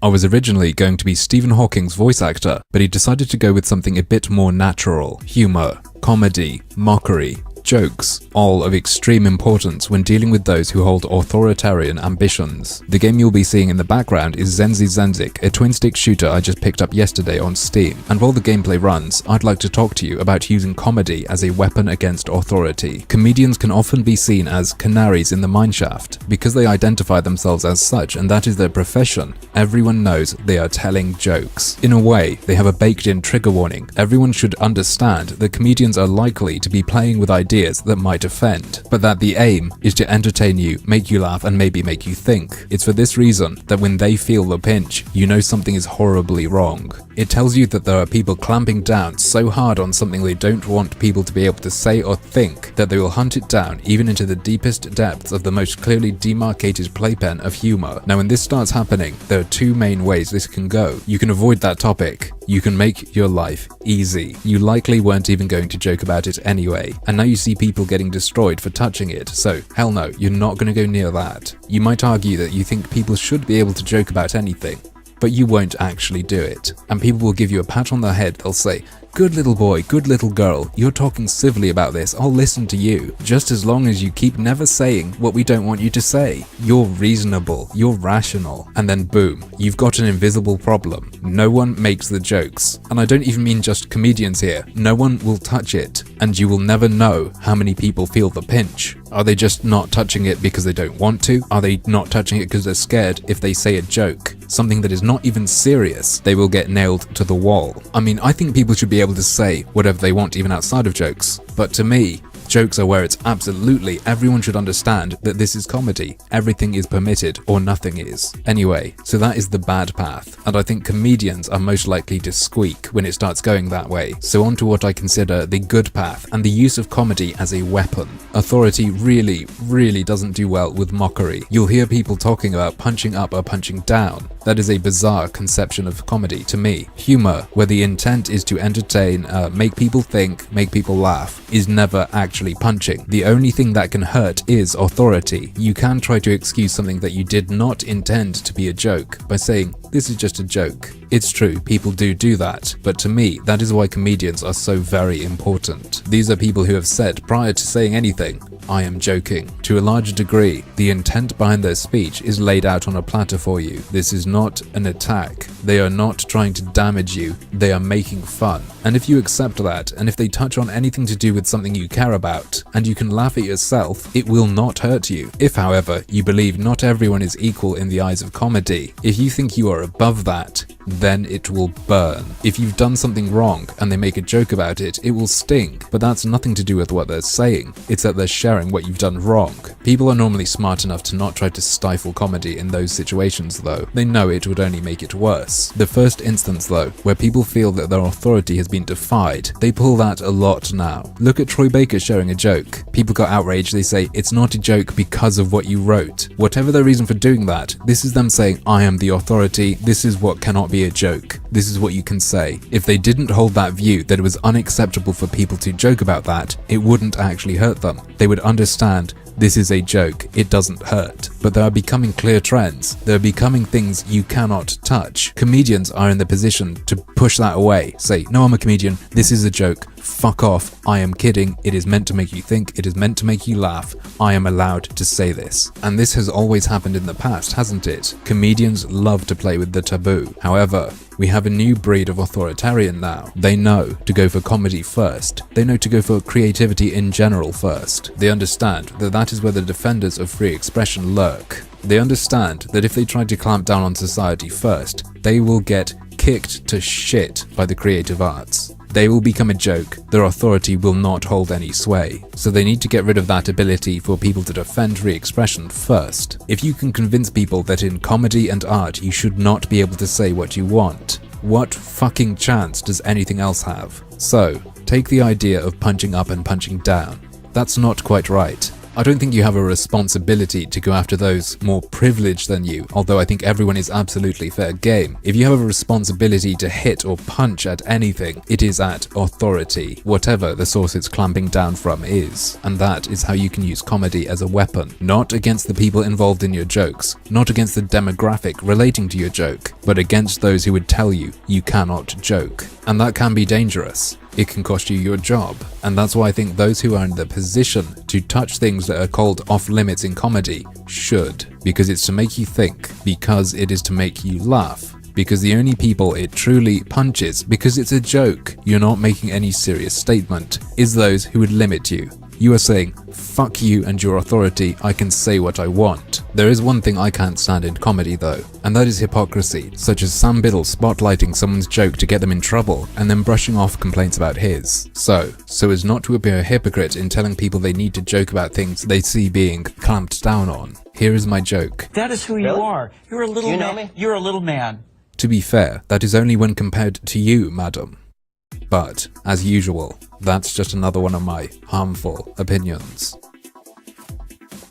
I was originally going to be Stephen Hawking's voice actor, but he decided to go with something a bit more natural. Humor, comedy, mockery, jokes, all of extreme importance when dealing with those who hold authoritarian ambitions. The game you'll be seeing in the background is Zenzi Zenzik, a twin-stick shooter I just picked up yesterday on Steam, and while the gameplay runs, I'd like to talk to you about using comedy as a weapon against authority. Comedians can often be seen as canaries in the mineshaft, because they identify themselves as such and that is their profession. Everyone knows they are telling jokes. In a way, they have a baked-in trigger warning. Everyone should understand that comedians are likely to be playing with ideas that might offend, but that the aim is to entertain you, make you laugh, and maybe make you think. It's for this reason that when they feel the pinch, you know something is horribly wrong. It tells you that there are people clamping down so hard on something they don't want people to be able to say or think that they will hunt it down even into the deepest depths of the most clearly demarcated playpen of humor. Now when this starts happening, there are two main ways this can go. You can avoid that topic. You can make your life easy. You likely weren't even going to joke about it anyway, and now you see people getting destroyed for touching it, so hell no, you're not going to go near that. You might argue that you think people should be able to joke about anything, but you won't actually do it. And people will give you a pat on the head. They'll say, "Good little boy, good little girl, you're talking civilly about this, I'll listen to you. Just as long as you keep never saying what we don't want you to say. You're reasonable, you're rational." And then boom, you've got an invisible problem. No one makes the jokes. And I don't even mean just comedians here. No one will touch it. And you will never know how many people feel the pinch. Are they just not touching it because they don't want to? Are they not touching it because they're scared if they say a joke, something that is not even serious, they will get nailed to the wall? I mean, I think people should be able to say whatever they want even outside of jokes, but to me, jokes are where it's absolutely everyone should understand that this is comedy. Everything is permitted or nothing is. Anyway, so that is the bad path, and I think comedians are most likely to squeak when it starts going that way. So on to what I consider the good path and the use of comedy as a weapon. Authority really doesn't do well with mockery. You'll hear people talking about punching up or punching down. That is a bizarre conception of comedy to me. Humor, where the intent is to entertain, make people think, make people laugh, is never actually punching. The only thing that can hurt is authority. You can try to excuse something that you did not intend to be a joke by saying, "This is just a joke." It's true, people do that, but to me, that is why comedians are so very important. These are people who have said prior to saying anything, "I am joking." To a large degree, the intent behind their speech is laid out on a platter for you. This is not an attack. They are not trying to damage you. They are making fun. And if you accept that, and if they touch on anything to do with something you care about, and you can laugh at yourself, it will not hurt you. If, however, you believe not everyone is equal in the eyes of comedy, if you think you are above that, then it will burn. If you've done something wrong and they make a joke about it, it will sting. But that's nothing to do with what they're saying. It's that they're sharing what you've done wrong. People are normally smart enough to not try to stifle comedy in those situations though. They know it would only make it worse. The first instance though, where people feel that their authority has been defied, they pull that a lot now. Look at Troy Baker sharing a joke. People got outraged, they say, "It's not a joke because of what you wrote." Whatever their reason for doing that, this is them saying, "I am the authority, this is what cannot be a joke. This is what you can say." If they didn't hold that view that it was unacceptable for people to joke about that, it wouldn't actually hurt them. They would understand this is a joke, it doesn't hurt. But there are becoming clear trends. There are becoming things you cannot touch. Comedians are in the position to push that away. Say, "No, I'm a comedian, this is a joke. Fuck off, I am kidding, it is meant to make you think, it is meant to make you laugh, I am allowed to say this." And this has always happened in the past, hasn't it? Comedians love to play with the taboo. However, we have a new breed of authoritarian now. They know to go for comedy first. They know to go for creativity in general first. They understand that that is where the defenders of free expression lurk. They understand that if they try to clamp down on society first, they will get kicked to shit by the creative arts. They will become a joke, their authority will not hold any sway. So they need to get rid of that ability for people to defend free expression first. If you can convince people that in comedy and art you should not be able to say what you want, what fucking chance does anything else have? So, take the idea of punching up and punching down. That's not quite right. I don't think you have a responsibility to go after those more privileged than you, although I think everyone is absolutely fair game. If you have a responsibility to hit or punch at anything, it is at authority, whatever the source it's clamping down from is. And that is how you can use comedy as a weapon, not against the people involved in your jokes, not against the demographic relating to your joke, but against those who would tell you you cannot joke. And that can be dangerous. It can cost you your job, and that's why I think those who are in the position to touch things that are called off limits in comedy should, because it's to make you think, because it is to make you laugh, because the only people it truly punches, because it's a joke, you're not making any serious statement, is those who would limit you. You are saying, fuck you and your authority, I can say what I want. There is one thing I can't stand in comedy though, and that is hypocrisy, such as Sam Biddle spotlighting someone's joke to get them in trouble, and then brushing off complaints about his. So as not to appear a hypocrite in telling people they need to joke about things they see being clamped down on, here is my joke. That is who you are. You're a little man. You're a little man. To be fair, that is only when compared to you, madam. But, as usual, that's just another one of my harmful opinions.